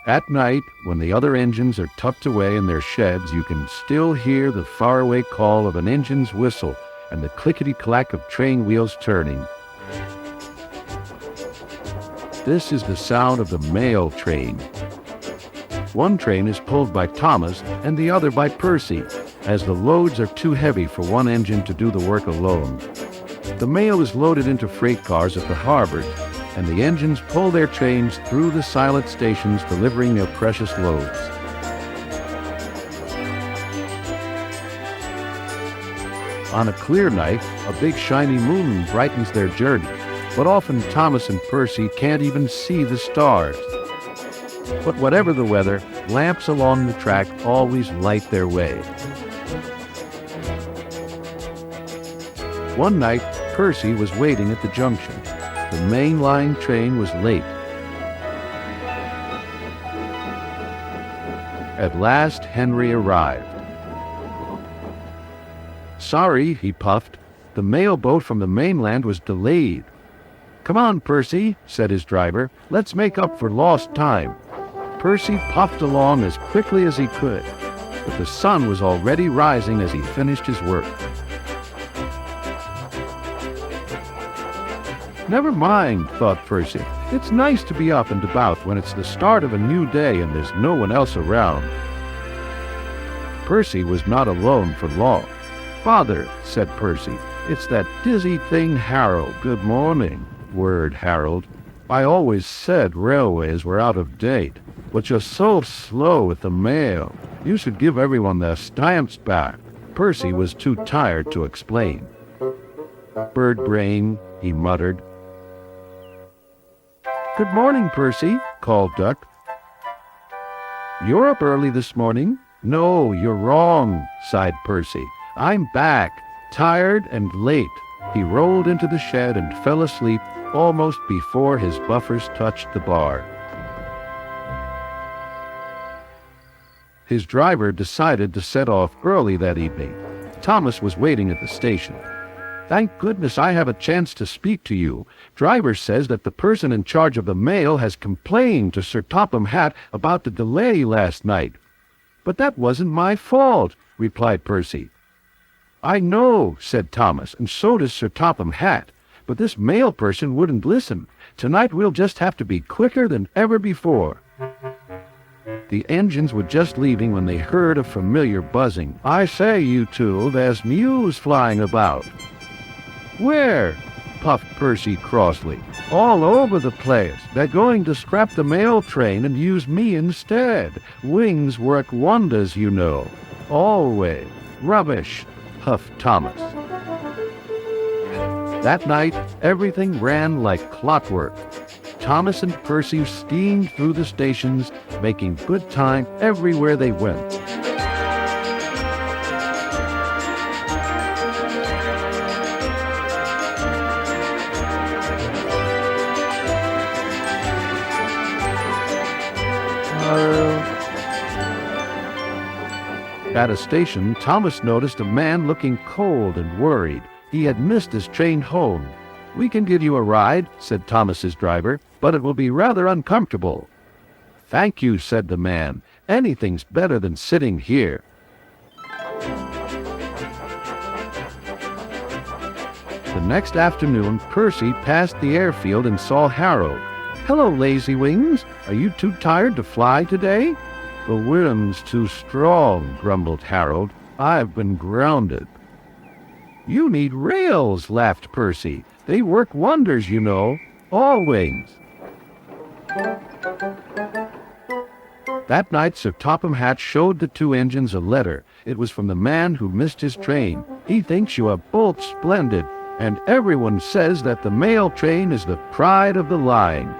At night, when the other engines are tucked away in their sheds, you can still hear the faraway call of an engine's whistle and the clickety-clack of train wheels turning. This is the sound of the mail train. One train is pulled by Thomas and the other by Percy, as the loads are too heavy for one engine to do the work alone. The mail is loaded into freight cars at the harbors, and the engines pull their trains through the silent stations delivering their precious loads. On a clear night, a big shiny moon brightens their journey, but often Thomas and Percy can't even see the stars. But whatever the weather, lamps along the track always light their way. One night, Percy was waiting at the junction. The main line train was late. At last, Henry arrived. "Sorry," he puffed. "The mail boat from the mainland was delayed." "Come on, Percy," said his driver. "Let's make up for lost time." Percy puffed along as quickly as he could, but the sun was already rising as he finished his work. "Never mind," thought Percy. "It's nice to be up and about when it's the start of a new day and there's no one else around." Percy was not alone for long. "Father," said Percy, "it's that dizzy thing Harold." "Good morning," whirred Harold. "I always said railways were out of date, but you're so slow with the mail. You should give everyone their stamps back." Percy was too tired to explain. "Bird brain," he muttered. "Good morning, Percy," called Duck. "You're up early this morning." "No, you're wrong," sighed Percy. "I'm back, tired and late." He rolled into the shed and fell asleep almost before his buffers touched the bar. His driver decided to set off early that evening. Thomas was waiting at the station. "Thank goodness I have a chance to speak to you. Driver says that the person in charge of the mail has complained to Sir Topham Hatt about the delay last night." "But that wasn't my fault," replied Percy. "I know," said Thomas, "and so does Sir Topham Hatt. But this mail person wouldn't listen. Tonight we'll just have to be quicker than ever before." The engines were just leaving when they heard a familiar buzzing. "I say, you two, there's news flying about." "Where?" puffed Percy crossly. "All over the place. They're going to scrap the mail train and use me instead. Wings work wonders, you know." "Always." "Rubbish," huffed Thomas. That night, everything ran like clockwork. Thomas and Percy steamed through the stations, making good time everywhere they went. At a station, Thomas noticed a man looking cold and worried. He had missed his train home. "We can give you a ride," said Thomas's driver, "but it will be rather uncomfortable." "Thank you," said the man. "Anything's better than sitting here." The next afternoon, Percy passed the airfield and saw Harold. "Hello, Lazy Wings. Are you too tired to fly today?" "The wind's too strong," grumbled Harold. "I've been grounded." "You need rails," laughed Percy. "They work wonders, you know. All wings." That night, Sir Topham Hatt showed the two engines a letter. It was from the man who missed his train. "He thinks you are both splendid, and everyone says that the mail train is the pride of the line.